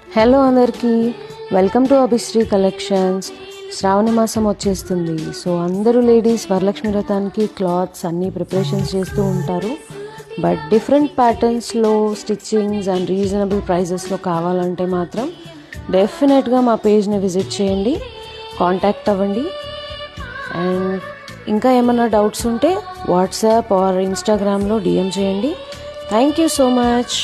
Hello అందరికీ, welcome to Abhishri collections. శ్రావణ మాసం వచ్చేస్తుంది. సో అందరూ లేడీస్ వరలక్ష్మి వ్రతానికి క్లాత్స్ అన్నీ ప్రిపరేషన్స్ చేస్తూ ఉంటారు. బట్ డిఫరెంట్ ప్యాటర్న్స్లో స్టిచ్చింగ్స్ అండ్ రీజనబుల్ ప్రైజెస్లో కావాలంటే మాత్రం డెఫినెట్గా మా పేజ్ని విజిట్ చేయండి, కాంటాక్ట్ అవ్వండి. అండ్ ఇంకా ఏమైనా డౌట్స్ ఉంటే వాట్సాప్ ఆర్ ఇన్స్టాగ్రామ్లో డిఎం చేయండి. Thank you so much.